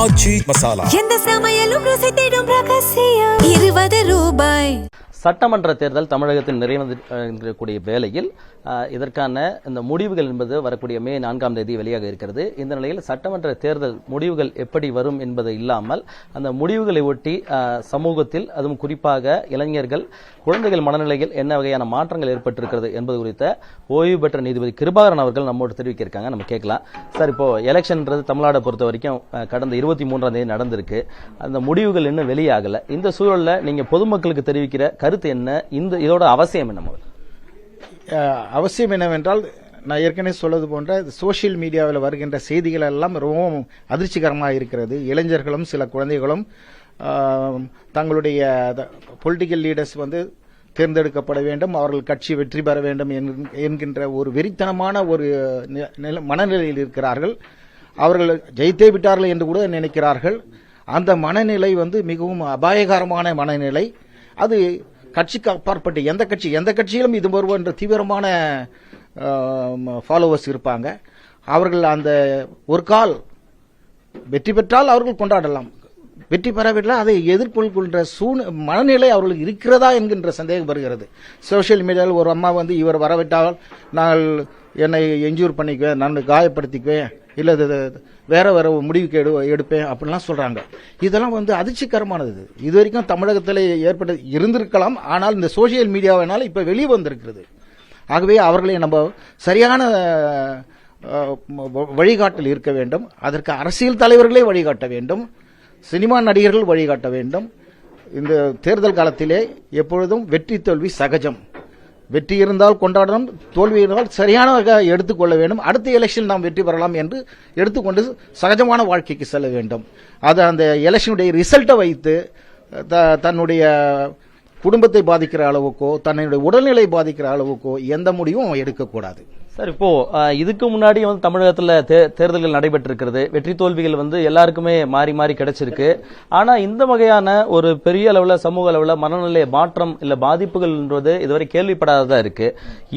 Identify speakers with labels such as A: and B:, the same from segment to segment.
A: ஆச்சி மசாலா.
B: எந்த சமையலும் ருசி தேடும் ரகசியம். 20 ரூபாய்.
C: சட்டமன்ற தேர்தல் தமிழகத்தில் நிறைவேறக்கூடிய வேளையில் இதற்கான இந்த முடிவுகள் என்பது வரக்கூடிய மே 4ஆம் தேதி வெளியாக இருக்கிறது. இந்த நிலையில் சட்டமன்ற தேர்தல் முடிவுகள் எப்படி வரும் என்பது இல்லாமல் அந்த முடிவுகளை ஒட்டி சமூகத்தில் அதுவும் குறிப்பாக இளைஞர்கள் குழந்தைகள் மனநிலையில் என்ன வகையான மாற்றங்கள் ஏற்பட்டிருக்கிறது என்பது குறித்த ஓய்வு பெற்ற நீதிபதி கிருபாகரன் அவர்கள் நம்மோடு தெரிவிக்க இருக்காங்க. நம்ம கேட்கலாம். சார், இப்போ எலெக்ஷன்ன்றது தமிழ்நாடை பொறுத்த வரைக்கும் கடந்த 23ஆம் தேதி நடந்திருக்கு. அந்த முடிவுகள் இன்னும் வெளியாகல. இந்த சூழல்ல நீங்க பொதுமக்களுக்கு தெரிவிக்கிற கருத்து என்ன? இதோட அவசியம் என்ன?
D: அவசியம் என்னவென்றால், நான் ஏற்கனவே சொல்வது போன்ற சோசியல் மீடியாவில் வருகின்ற செய்திகள் எல்லாம் ரொம்பவும் அதிர்ச்சிகரமாக இருக்கிறது. இளைஞர்களும் சில குழந்தைகளும் தங்களுடைய பொலிட்டிக்கல் லீடர்ஸ் தேர்ந்தெடுக்கப்பட வேண்டும், அவர்கள் கட்சி வெற்றி பெற வேண்டும் என்கின்ற ஒரு வெறித்தனமான ஒரு மனநிலையில் இருக்கிறார்கள். அவர்கள் ஜெயித்தே விட்டார்கள் என்று கூட நினைக்கிறார்கள். அந்த மனநிலை மிகவும் அபாயகரமான மனநிலை. அது கட்சிக்கு அப்பாற்பட்டு எந்த கட்சியிலும் இது வருவன்ற தீவிரமான ஃபாலோவர்ஸ் இருப்பாங்க. அவர்கள் அந்த ஒரு கால் வெற்றி பெற்றால் அவர்கள் கொண்டாடலாம், வெற்றி பெறவில்லை அதை எதிர்கொள்கின்ற மனநிலை அவர்களுக்கு இருக்கிறதா என்கின்ற சந்தேகம் வருகிறது. சோசியல் மீடியாவில் ஒரு அம்மா இவர் வரவிட்டால் நான் என்னை என்ஜூர் பண்ணிக்குவேன், நான் காயப்படுத்திக்குவேன், இல்லை வேற முடிவுக்கு எடுப்பேன் அப்படிலாம் சொல்றாங்க. இதெல்லாம் அதிர்ச்சிகரமானது. இது வரைக்கும் தமிழகத்தில் ஏற்பட்டு இருந்திருக்கலாம், ஆனால் இந்த சோசியல் மீடியாவினால இப்ப வெளியே வந்திருக்கிறது. ஆகவே அவர்களை நம்ம சரியான வழிகாட்டல் இருக்க வேண்டும். அதற்கு அரசியல் தலைவர்களே வழிகாட்ட வேண்டும், சினிமா நடிகர்கள் வழிகாட்ட வேண்டும். இந்த தேர்தல் காலத்திலே எப்பொழுதும் வெற்றி தோல்வி சகஜம். வெற்றி இருந்தால் கொண்டாடணும், தோல்வி இருந்தால் சரியான எடுத்துக்கொள்ள வேண்டும். அடுத்த எலெக்ஷன் நாம் வெற்றி பெறலாம் என்று எடுத்துக்கொண்டு சகஜமான வாழ்க்கைக்கு செல்ல வேண்டும். அது அந்த எலெக்ஷனுடைய ரிசல்ட்டை வைத்து தன்னுடைய குடும்பத்தை பாதிக்கிற அளவுக்கோ தன்னுடைய உடல்நிலை பாதிக்கிற அளவுக்கோ எந்த முடிவும் எடுக்கக்கூடாது.
C: சார், இப்போ இதுக்கு முன்னாடி தமிழகத்தில் தேர்தல்கள் நடைபெற்றிருக்கிறது. வெற்றி தோல்விகள் எல்லாருக்குமே மாறி மாறி கிடைச்சிருக்கு. ஆனா இந்த வகையான ஒரு பெரிய அளவுல சமூக அளவுல மனநிலை மாற்றம் இல்ல பாதிப்புகள்ன்றது இதுவரை கேள்விப்படாததா இருக்கு.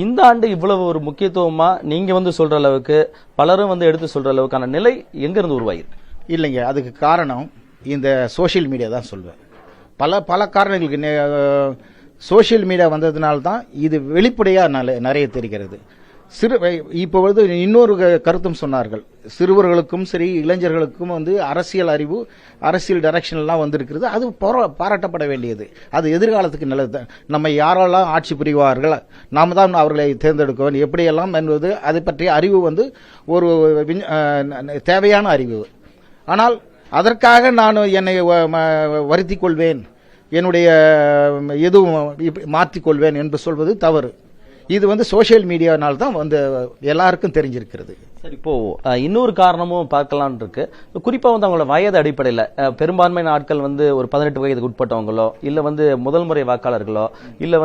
C: இந்த ஆண்டு இவ்வளவு ஒரு முக்கியத்துவமா நீங்க சொல்ற அளவுக்கு பலரும் எடுத்து சொல்ற அளவுக்கான நிலை எங்க இருந்து உருவாயிருக்கு?
D: இல்லைங்க, அதுக்கு காரணம் இந்த சோசியல் மீடியா தான் சொல்வேன். பல காரணங்களுக்கு சோசியல் மீடியா வந்ததுனால்தான் இது வெளிப்படையா நிறைய தெரிகிறது. இப்பொழுது இன்னொரு கருத்தும் சொன்னார்கள். சிறுவர்களுக்கும் சரி இளைஞர்களுக்கும் அரசியல் அறிவு, அரசியல் டைரக்ஷன் எல்லாம் வந்திருக்கிறது. அது பாராட்டப்பட வேண்டியது. அது எதிர்காலத்துக்கு நல்லது. நம்ம யாரெல்லாம் ஆட்சி புரிவார்கள், நாம தான் அவர்களை தேர்ந்தெடுக்க எப்படியெல்லாம் என்பது அதை பற்றிய அறிவு ஒரு தேவையான அறிவு. ஆனால் அதற்காக நான் என்னை வருத்திக் கொள்வேன், என்னுடைய எதுவும் மாற்றிக்கொள்வேன் என்று சொல்வது தவறு. இது சோசியல் மீடியானால் தான் எல்லாருக்கும் தெரிஞ்சிருக்கிறது.
C: சரி, இப்போ இன்னொரு காரணமும் பார்க்கலாம் இருக்கு. குறிப்பா அவங்களோட வயது அடிப்படையில் பெரும்பான்மையான ஆட்கள் ஒரு 18 வயதுக்கு உட்பட்டவங்களோ இல்ல முதல் முறை வாக்காளர்களோ இல்ல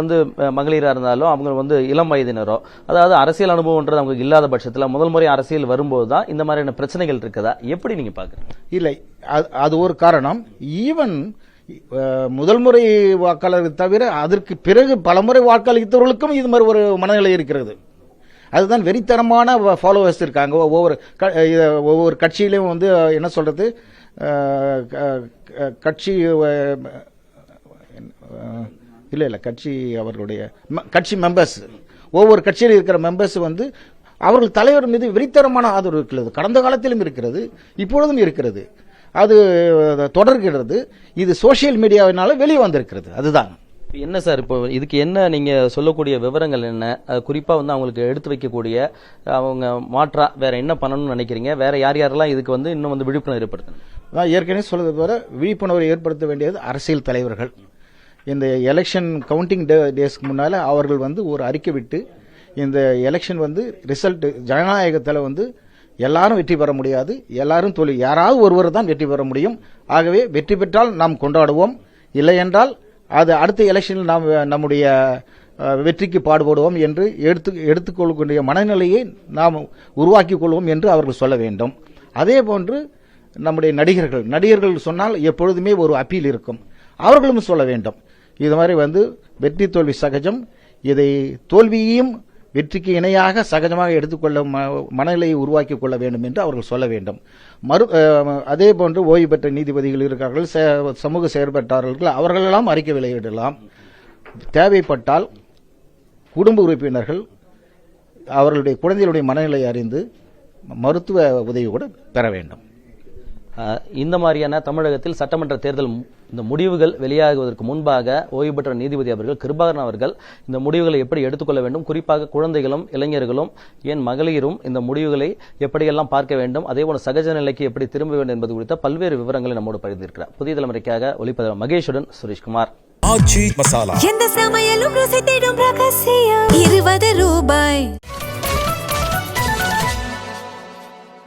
C: மகளிரா இருந்தாலும் அவங்க இளம் வயதினரோ, அதாவது அரசியல் அனுபவம்ன்றது அவங்களுக்கு இல்லாத பட்சத்தில் முதல் முறை அரசியல் வரும்போதுதான் இந்த மாதிரியான பிரச்சனைகள் இருக்குதா? எப்படி நீங்க பாக்குறீங்க?
D: இல்லை, அது ஒரு காரணம். ஈவன் முதல் முறை வாக்காளர்கள் தவிர அதற்கு பிறகு பலமுறை வாக்களித்தவர்களுக்கும் இது மாதிரி ஒரு மனநிலை இருக்கிறது. அதுதான் வெறித்தனமான ஃபாலோவர்ஸ் இருக்காங்க. ஒவ்வொரு கட்சியிலும் என்ன சொல்றது, கட்சி இல்ல கட்சி அவர்களுடைய கட்சி மெம்பர்ஸ், ஒவ்வொரு கட்சியில் இருக்கிற மெம்பர்ஸ் அவர்கள் தலைவர் மீது வெறித்தனமான ஆதரவு இருக்கிறது. கடந்த காலத்திலும் இருக்கிறது, இப்பொழுதும் இருக்கிறது. அது தொடர்கிறது. இது சோசியல் மீடியாவினால வெளியே வந்திருக்கிறது. அதுதான்
C: என்ன சார், இப்போ இதுக்கு என்ன நீங்க சொல்லக்கூடிய விவரங்கள் என்ன? குறிப்பா அவங்களுக்கு எடுத்து வைக்கக்கூடிய அவங்க மாற்றா வேற என்ன பண்ணணும்னு நினைக்கிறீங்க? வேற யாரெல்லாம் இதுக்கு இன்னும் விழிப்புணர்வு ஏற்படுத்தணும்?
D: நான் ஏற்கனவே சொல்றது போல விழிப்புணர்வு ஏற்படுத்த வேண்டியது அரசியல் தலைவர்கள். இந்த எலெக்ஷன் கவுண்டிங் டேஸ்க்கு முன்னால அவர்கள் ஒரு அறிக்கை விட்டு இந்த எலெக்ஷன் ரிசல்ட் ஜனநாயகத்தில் எல்லாரும் வெற்றி பெற முடியாது, எல்லாரும் தோல்வி, யாராவது ஒருவர் தான் வெற்றி பெற முடியும். ஆகவே வெற்றி பெற்றால் நாம் கொண்டாடுவோம், இல்லை என்றால் அது அடுத்த எலெக்ஷனில் நாம் நம்முடைய வெற்றிக்கு பாடுபடுவோம் என்று எடுத்துக்கொள்ளக்கூடிய மனநிலையை நாம் உருவாக்கிக் கொள்வோம் என்று அவர்கள் சொல்ல வேண்டும். அதே போன்று நம்முடைய நடிகர்கள் சொன்னால் எப்பொழுதுமே ஒரு அப்பீல் இருக்கும், அவர்களும் சொல்ல வேண்டும். இது மாதிரி வெற்றி தோல்வி சகஜம், இதை தோல்வியையும் வெற்றிக்கு இணையாக சகஜமாக எடுத்துக்கொள்ள மனநிலையை உருவாக்கி கொள்ள வேண்டும் என்று அவர்கள் சொல்ல வேண்டும். அதே போன்று ஓய்வு பெற்ற நீதிபதிகள் இருக்கிறார்கள், சமூக செயற்பாட்டாளர்கள், அவர்களெல்லாம் அறிக்கை வெளியிடலாம். தேவைப்பட்டால் குடும்ப உறுப்பினர்கள் அவர்களுடைய குழந்தைகளுடைய மனநிலை அறிந்து மருத்துவ உதவி கூட பெற வேண்டும்.
C: இந்த மாதிரியான தமிழகத்தில் சட்டமன்ற தேர்தல் இந்த முடிவுகள் வெளியாகுவதற்கு முன்பாக ஓய்வு பெற்ற நீதிபதி அவர்கள் கிருபாகரன் அவர்கள் இந்த முடிவுகளை எப்படி எடுத்துக்கொள்ள வேண்டும், குறிப்பாக குழந்தைகளும் இளைஞர்களும் ஏன் மகளிரும் இந்த முடிவுகளை எப்படியெல்லாம் பார்க்க வேண்டும், அதேபோல சகஜ நிலைக்கு எப்படி திரும்ப வேண்டும் என்பது குறித்த பல்வேறு விவரங்களை நம்மோடு பகிர்ந்திருக்கிறார். புதிய தலைமுறைக்காக ஒளிப்பதிவாளர் மகேஷுடன் சுரேஷ்குமார்.
B: எந்த சமையலும் ருசி தேடும் ரகசியம் 20 ரூபாய்.